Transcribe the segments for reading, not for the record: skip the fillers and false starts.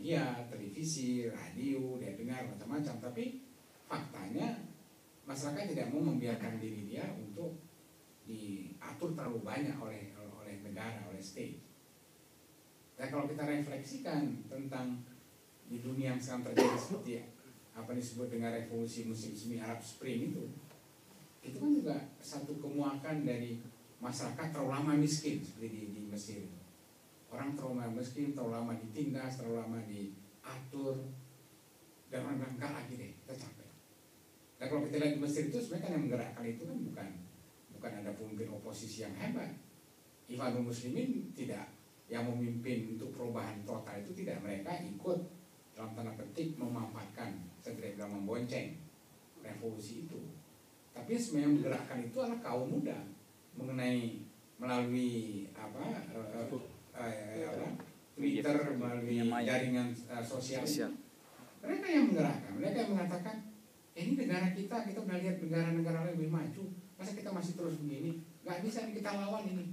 media, televisi, radio, dia dengar macam-macam. Tapi faktanya masyarakat tidak mau membiarkan diri dia untuk diatur terlalu banyak oleh negara, oleh state. Dan kalau kita refleksikan tentang di dunia yang sekarang terjadi seperti apa disebut dengan revolusi musim semi Arab Spring itu kan juga satu kemuakan dari masyarakat terlalu lama miskin seperti di Mesir itu. Orang terlalu lama miskin, terlalu lama ditindas, terlalu lama diatur, dan orang bilang enggak lagi deh, kita capek. Dan kalau kita lihat di Mesir itu sebenarnya kan yang menggerakkan itu kan bukan ada pemimpin oposisi yang hebat. Ikhwanul Muslimin tidak, yang memimpin untuk perubahan total itu tidak, mereka ikut dalam tanda petik memanfaatkan, saya tidak bilang membonceng revolusi itu. Tapi sebenarnya menggerakkan itu adalah kaum muda melalui Twitter, melalui jaringan sosial. Mereka yang menggerakkan, mereka yang mengatakan ini negara kita udah lihat negara-negara lain lebih maju, masa kita masih terus begini, nggak bisa kita lawan ini.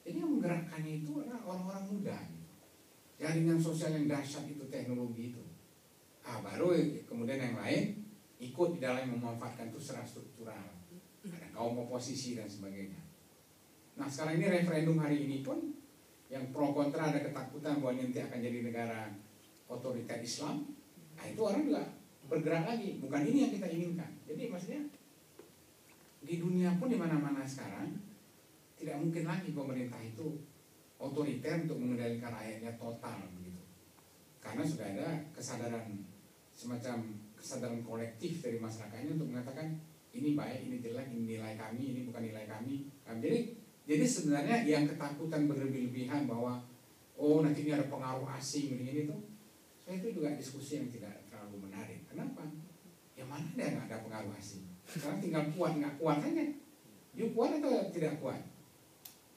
Jadi yang menggerakkannya itu adalah orang-orang muda. Jaringan sosial yang dahsyat itu, teknologi itu. Baru kemudian yang lain ikut di dalam memanfaatkan itu secara struktural. Ada kaum oposisi dan sebagainya. Nah sekarang ini referendum hari ini pun yang pro kontra, ada ketakutan bahwa nanti akan jadi negara otoriter Islam. Nah itu orang juga bergerak lagi. Bukan ini yang kita inginkan. Jadi maksudnya di dunia pun di mana-mana sekarang tidak mungkin lagi pemerintah itu otoriter untuk mengendalikan rakyatnya total begitu. Karena sudah ada semacam kesadaran kolektif dari masyarakatnya untuk mengatakan ini baik, ini jelek, ini nilai kami, ini bukan nilai kami. Jadi sebenarnya yang ketakutan berlebih-lebihan bahwa nanti ini ada pengaruh asing begini itu, saya itu juga diskusi yang tidak terlalu menarik. Kenapa? Yang mana dia nggak ada pengaruh asing? Sekarang tinggal kuat nggak kuat aja. You kuat atau tidak kuat?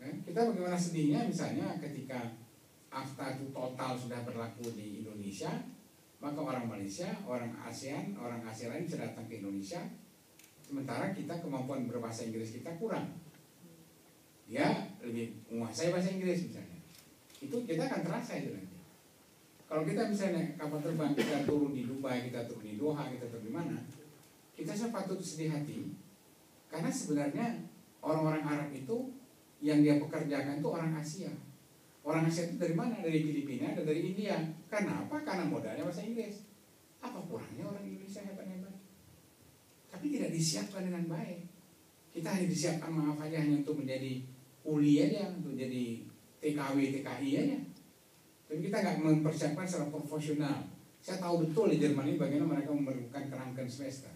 Kita bagaimana sedihnya misalnya ketika AFTA itu total sudah berlaku di Indonesia, maka orang Malaysia, orang ASEAN, orang Asia lain bisa datang ke Indonesia, sementara kita kemampuan berbahasa Inggris kita kurang. Dia lebih menguasai bahasa Inggris misalnya. Itu kita akan terasa itu nanti. Kalau kita misalnya kapal terbang, kita turun di Dubai, kita turun di Doha, kita turun di mana, kita patut sedih hati, karena sebenarnya orang-orang Arab itu yang dia pekerjakan itu orang Asia. Orang Asia itu dari mana? Dari Filipina dan dari India. Kenapa? Karena modalnya bahasa Inggris. Apa kurangnya orang Indonesia hebat-hebat? Tapi tidak disiapkan dengan baik. Kita hanya disiapkan maaf aja hanya untuk menjadi uli aja, untuk jadi TKW, TKI aja. Tapi kita nggak mempersiapkan secara profesional. Saya tahu betul di Jerman ini bagaimana mereka memerlukan kerangka semester.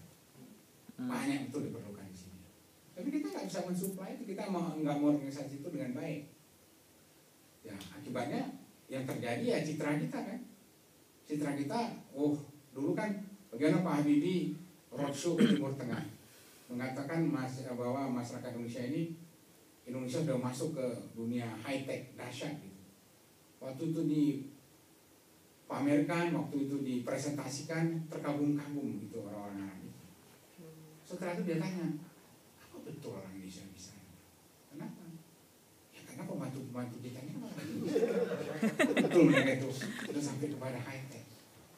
Banyak betul diperlukan. Tapi kita nggak bisa mensuplai itu, kita nggak mau organisasi itu dengan baik. Ya akibatnya yang terjadi ya citra kita kan. Citra kita, dulu kan bagaimana Pak Habibie roadshow ke Timur Tengah mengatakan bahwa masyarakat Indonesia sudah masuk ke dunia high tech dahsyat gitu. Waktu itu dipamerkan, waktu itu dipresentasikan, terkagum-kagum gitu orang-orang Arab itu. Setelah itu dia tanya, betul orang Indonesia bisa. Kenapa? Ya karena pembantu-pembantu kita ini orang Indonesia. Betul mereka itu sudah sampai kepada high tech.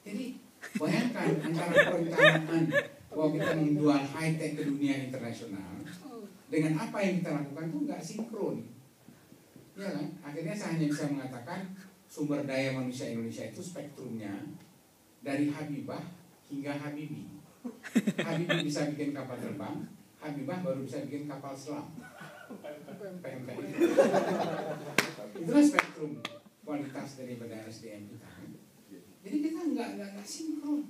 Jadi bayangkan antara perencanaan bahwa kita menjual high tech ke dunia internasional dengan apa yang kita lakukan itu nggak sinkron. Ya kan? Akhirnya saya hanya bisa mengatakan sumber daya manusia Indonesia itu spektrumnya dari Habibah hingga Habibie. Habibie bisa bikin kapal terbang, Habibah baru bisa bikin kapal selam. PMP. Itulah spektrum kualitas daripada SDM kita. Jadi kita nggak sinkron.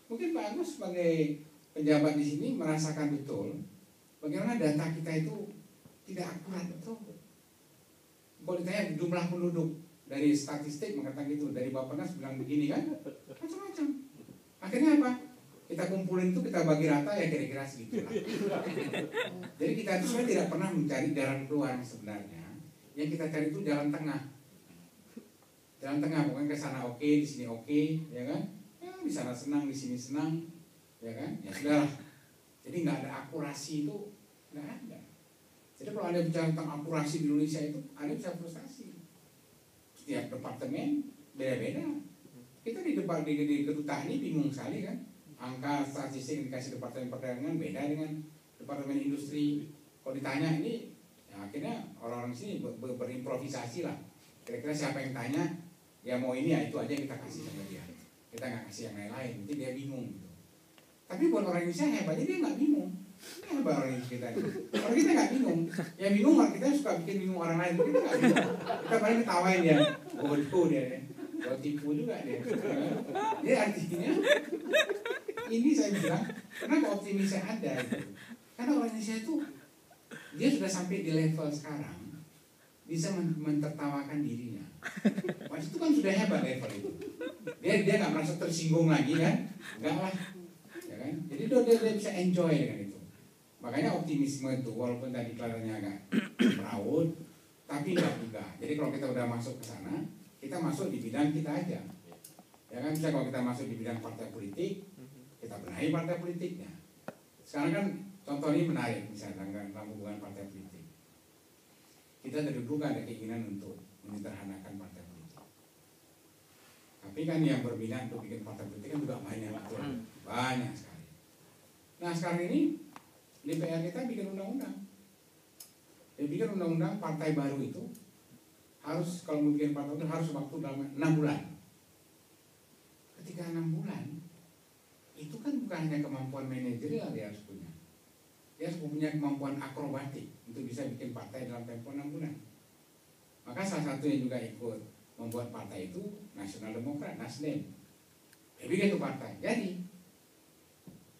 Mungkin Pak Agus sebagai pejabat di sini merasakan betul bagaimana data kita itu tidak akurat betul. Kalau ditanya jumlah penduduk dari statistik mengatakan gitu, dari Bappenas bilang begini kan, macam-macam. Akhirnya apa? Kita kumpulin itu, kita bagi rata ya kira-kira segitu lah. Jadi kita itu sebenarnya tidak pernah mencari jalan keluar sebenarnya. Yang kita cari itu jalan tengah. Jalan tengah, bukan ke sana oke, di sini oke, ya kan? Ya, di sana senang, di sini senang, ya kan? Ya sudah. Jadi nggak ada akurasi itu, nggak ada. Jadi kalau Anda bicara tentang akurasi di Indonesia itu, Anda bisa frustasi. Setiap departemen beda-beda. di depan di kedutaan ini bingung sekali kan. Angka statistik yang dikasih Departemen Perdagangan beda dengan Departemen Industri. Kalau ditanya ini, ya akhirnya orang-orang sini berimprovisasi lah. Kira-kira siapa yang tanya, ya mau ini ya itu aja kita kasih sama dia. Kita nggak kasih yang lain-lain, nanti dia bingung gitu. Tapi buat orang Indonesia hebatnya dia nggak bingung. Ini hebat orang Indonesia kita. Orang kita nggak bingung. Yang bingung orang kita suka bikin bingung orang lain. Kita nggak bingung. Kita paling ketawain dia. Bodoh dia. Kalau tipu juga dia. Jadi artinya ini saya bilang kenapa optimisnya ada gitu. Karena orang Indonesia itu dia sudah sampai di level sekarang bisa mentertawakan dirinya. Mas itu kan sudah hebat level itu. Dia nggak merasa tersinggung lagi kan? Enggak lah. Ya kan? Jadi dia bisa enjoy dengan itu. Makanya optimisme itu walaupun tadi kelihatannya agak meraut, tapi enggak juga. Jadi kalau kita udah masuk ke sana, kita masuk di bidang kita aja. Ya kan, misalnya kalau kita masuk di bidang partai politik, kita benahi partai politiknya. Sekarang kan contoh ini menarik misalnya dalam hubungan partai politik. Kita dulu ada keinginan untuk menyederhanakan partai politik. Tapi kan yang berminat untuk bikin partai politik kan juga banyak, banyak sekali. Nah sekarang ini DPR kita bikin undang-undang. Dia bikin undang-undang partai baru itu harus kalau mau bikin partai itu harus waktu dalam 6 bulan. Ketika 6 bulan itu kan bukan hanya kemampuan manajerial dia harus punya. Dia harus punya kemampuan akrobatik untuk bisa bikin partai dalam tempo 6 bulan. Maka salah satu yang juga ikut membuat partai itu Nasional Demokrat, Nasdem. Dia bikin itu partai. Jadi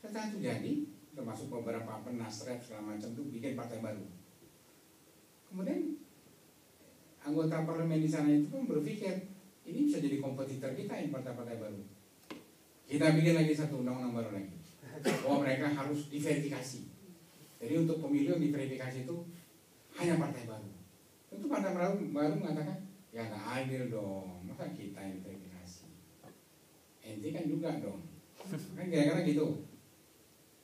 setelah itu jadi, termasuk beberapa penasref segala macam itu bikin partai baru. Kemudian anggota parlemen di sana itu pun berpikir ini bisa jadi kompetitor kita ini partai-partai baru. Kita bikin lagi satu undang-undang baru lagi. Bahwa mereka harus diverifikasi. Jadi untuk pemilu yang diverifikasi itu hanya partai baru. Tentu partai baru mengatakan ya nggak adil dong, masa kita yang diverifikasi. Ente kan juga dong. Kan kira-kira gitu.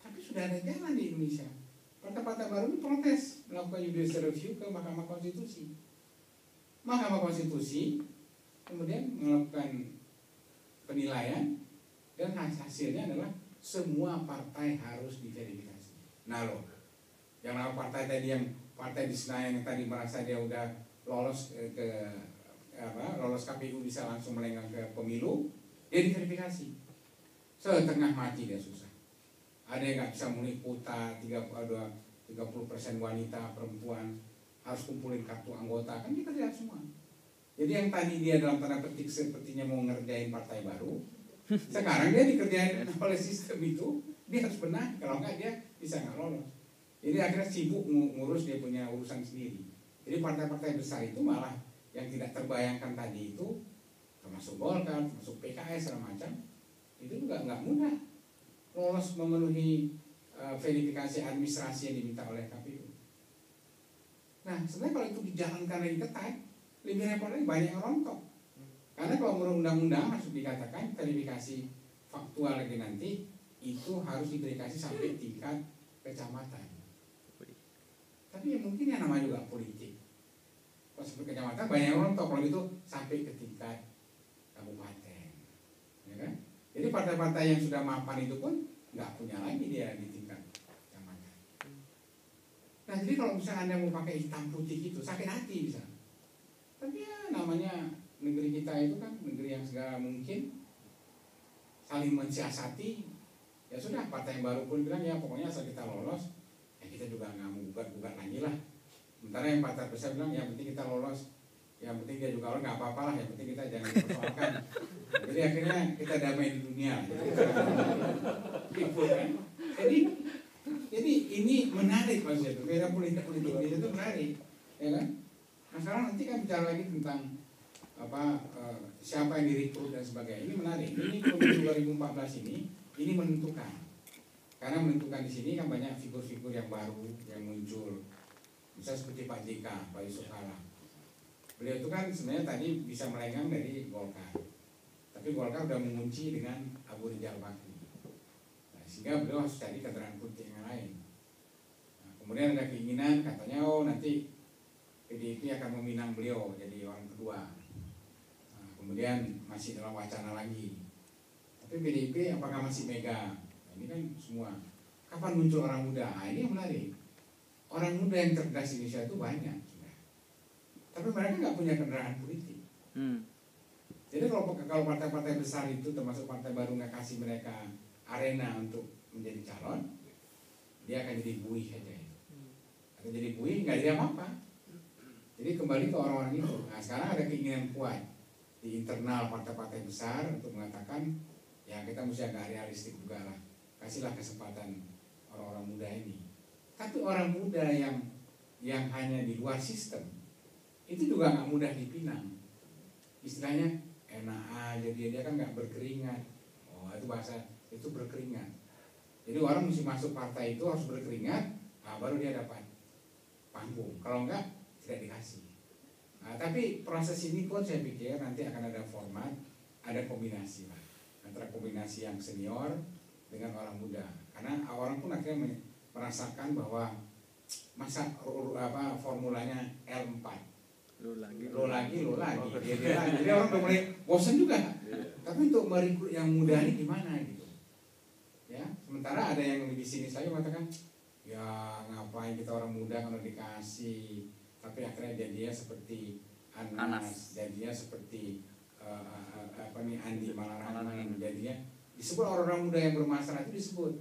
Tapi sudah ada jalan di Indonesia. Partai-partai baru ini protes melakukan judicial review ke Mahkamah Konstitusi. Mahkamah Konstitusi kemudian melakukan penilaian dan hasilnya adalah semua partai harus diverifikasi. Nah loh, yang nama partai tadi yang partai di Senayan yang tadi merasa dia udah lolos lolos KPU bisa langsung melenggang ke pemilu, dia diverifikasi. Setengah mati dia susah. Ada yang nggak bisa mulai kuota 30% wanita perempuan harus kumpulin kartu anggota kan kita lihat semua. Jadi yang tadi dia dalam tanda petik sepertinya mau ngerjain partai baru, sekarang dia dikerjain oleh sistem itu, dia harus benar, kalau enggak dia bisa nggak lolos. Jadi akhirnya sibuk ngurus dia punya urusan sendiri. Jadi partai-partai besar itu malah yang tidak terbayangkan tadi itu, termasuk Golkar, termasuk PKS segala macam, itu juga nggak mudah lolos memenuhi verifikasi administrasi yang diminta oleh KPU. Nah sebenarnya kalau itu dijalankan lagi ketat, lebih repot lagi, banyak yang rontok. Karena kalau menurut undang-undang harus dikatakan verifikasi faktual lagi nanti itu harus diverifikasi sampai tingkat kecamatan. Tapi ya mungkin yang namanya juga politik. Kalau sampai kecamatan banyak yang rontok, kalau itu sampai ke tingkat kabupaten, ya kan? Jadi partai-partai yang sudah mapan itu pun nggak punya lagi dia di tingkat kecamatan. Nah jadi kalau misalnya Anda mau pakai hitam putih gitu, sakit hati bisa. Tapi ya namanya negeri kita itu kan negeri yang segala mungkin saling mensiasati. Ya sudah, partai yang baru pun bilang ya pokoknya asal kita lolos, ya kita juga nggak mau gugat-gugat lagi lah. Sementara yang partai besar bilang yang penting kita lolos, yang penting dia juga lolos nggak apa-apa lah, yang penting kita jangan dipersoalkan. Jadi akhirnya kita damai di dunia. Jadi ini menarik maksudnya itu, beda politik itu menarik, ya kan? Nah sekarang nanti kan bicara lagi tentang siapa yang direkrut dan sebagainya. Ini menarik. Ini pemilu 2014 ini menentukan. Karena menentukan di sini kan banyak figur-figur yang baru yang muncul. Misalnya seperti Pak JK, Pak Yusuf Kala. Beliau itu kan sebenarnya tadi bisa melenggang dari Golkar. Tapi Golkar sudah mengunci dengan Abu Rizal Bakri. Nah, sehingga beliau harus cari kendaraan politik yang lain. Nah, kemudian ada keinginan katanya nanti PDIP akan meminang beliau jadi orang kedua. Nah, kemudian masih dalam wacana lagi. Tapi PDIP apakah masih mega? Nah, ini kan semua. Kapan muncul orang muda? Nah, ini yang menarik. Orang muda yang cerdas di Indonesia itu banyak sudah. Tapi mereka nggak punya kendaraan politik. Jadi kalau partai-partai besar itu termasuk partai baru nggak kasih mereka arena untuk menjadi calon, dia akan jadi buih aja itu. Akan jadi buih, nggak jadi apa-apa. Jadi kembali ke orang-orang itu. Nah sekarang ada keinginan kuat di internal partai-partai besar untuk mengatakan ya kita mesti agak realistik juga lah. Kasihlah kesempatan orang-orang muda ini. Tapi orang muda yang hanya di luar sistem itu juga nggak mudah dipinang. Istilahnya enak aja dia kan nggak berkeringat. Oh itu bahasa itu berkeringat. Jadi orang mesti masuk partai itu harus berkeringat, nah, baru dia dapat panggung. Kalau enggak tidak dikasih. Nah, tapi proses ini pun saya pikir nanti akan ada format, ada kombinasi lah antara kombinasi yang senior dengan orang muda. Karena orang pun akhirnya merasakan bahwa masa formulanya L4. Lo lagi. Jadi orang udah mulai bosan juga. Tapi untuk merekrut yang muda ini gimana gitu? Ya, sementara ada yang lebih sinis lagi mengatakan, ya ngapain kita orang muda kalau dikasih, tapi akhirnya jadinya seperti Anas. Jadinya seperti Andi Malarangeng, jadinya disebut orang-orang muda yang bermasalah itu disebut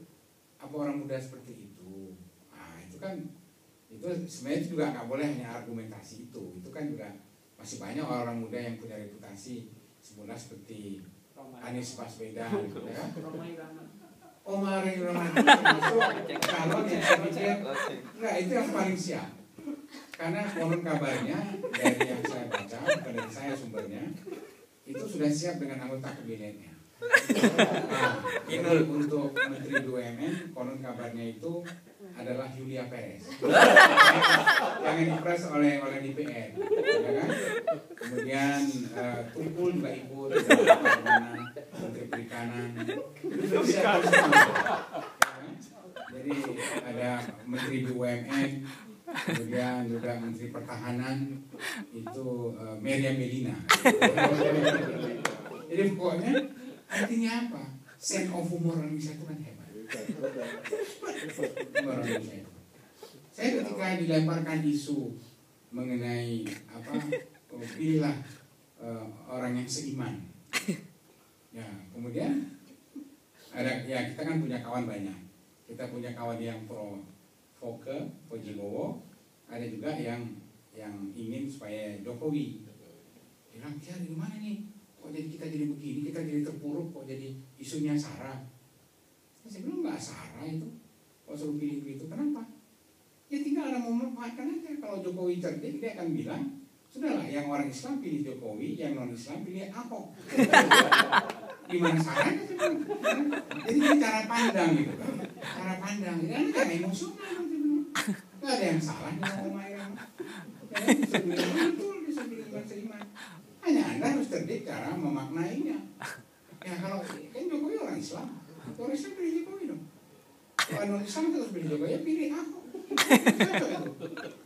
apa orang muda seperti itu. Nah itu kan itu sebenarnya itu juga nggak boleh hanya argumentasi itu kan juga masih banyak orang muda yang punya reputasi semula seperti Anies Baswedan, ya. Omar Rahman termasuk calon yang saya pikir enggak itu yang paling siap. Karena konon kabarnya dari yang saya baca, bukan dari saya sumbernya, itu sudah siap dengan anggota kabinetnya. Nah, ini untuk Menteri BUMN, konon kabarnya itu adalah Julia Perez yang dipres oleh DPR, ya kan? Kemudian Tungkul juga ikut, Menteri Perikanan. Jadi ada Menteri BUMN, kemudian juga Menteri Pertahanan itu Meriam Belina. Jadi pokoknya artinya apa? Sense of humor Indonesia itu kan hebat. Saya ketika dilemparkan isu mengenai pilihlah orang yang seiman. Ya, kemudian ada ya kita kan punya kawan banyak. Kita punya kawan yang pro Foke, Fujimowo, ada juga yang ingin supaya Jokowi. Bilang, "Ya di mana nih? Kok jadi kita jadi begini, kita jadi terpuruk, kok jadi isunya SARA." Saya bilang nggak SARA itu. Kok suruh pilih itu, kenapa? Ya tinggal ada memanfaatkan aja. Kalau Jokowi cerdik, dia akan bilang, sudahlah yang orang Islam pilih Jokowi, yang non Islam pilih Ahok. Gimana SARA? Jadi ini cara pandang gitu kan. Cara pandang, ini kan emosional. Nggak ada yang salah nih ngomong ayam. Bisa bilang betul, bisa bilang seiman. Hanya Anda harus cerdik cara memaknainya. Ya kalau kan Jokowi orang Islam. Orang Islam pilih Jokowi dong. Kalau non Islam terus pilih Jokowi, ya pilih aku.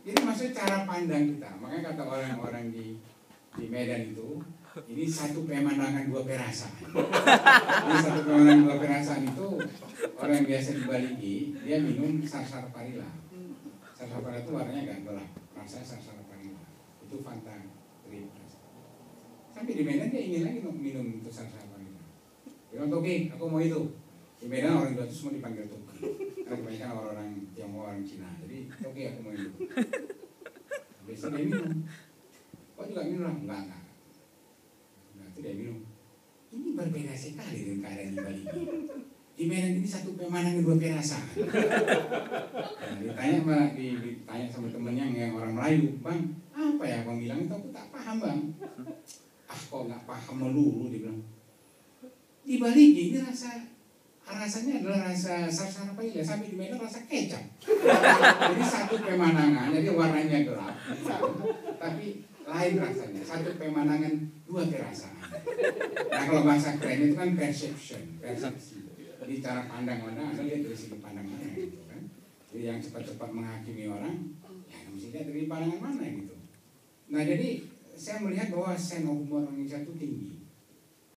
Jadi maksudnya cara pandang kita. Makanya kata orang-orang di Medan itu, ini satu pemandangan dua perasaan. Ini satu pemandangan dua perasaan itu orang yang biasa di Bali dia minum sarsaparilla. Sarsaparilla itu warnanya agak gelap. Rasanya sarsaparilla. Itu Fanta Green. Sampai di Medan dia ingin lagi minum itu sarsaparilla. Dia bilang, "Oke, aku mau itu." Di Medan orang itu semua dipanggil Toki. Karena kebanyakan orang Tionghoa, orang Cina. Jadi oke aku mau itu. Habis itu dia minum. Kok juga minum lah? Enggak. Nah itu dia minum. Ini berbeda sekali dengan keadaan di Bali. Di Medan ini satu pemandangan dua perasaan. Nah, ditanya sama temennya yang orang Melayu, "Bang, apa ya abang bilang itu? Aku tak paham bang." "Ah kok nggak paham melulu," dia bilang. Di Bali ini rasanya adalah rasa sarsaparilla, sampai di Medan rasa kecap. Jadi satu pemandangan, jadi warnanya gelap, tapi lain rasanya. Satu pemandangan dua perasaan. Nah kalau bahasa keren itu kan perception, persepsi. Jadi cara pandang orang, Anda lihat dari segi pandang mana gitu kan. Jadi yang cepat-cepat menghakimi orang, ya mesti lihat dari pandangan mana gitu. Nah jadi saya melihat bahwa sense of humor Indonesia itu tinggi.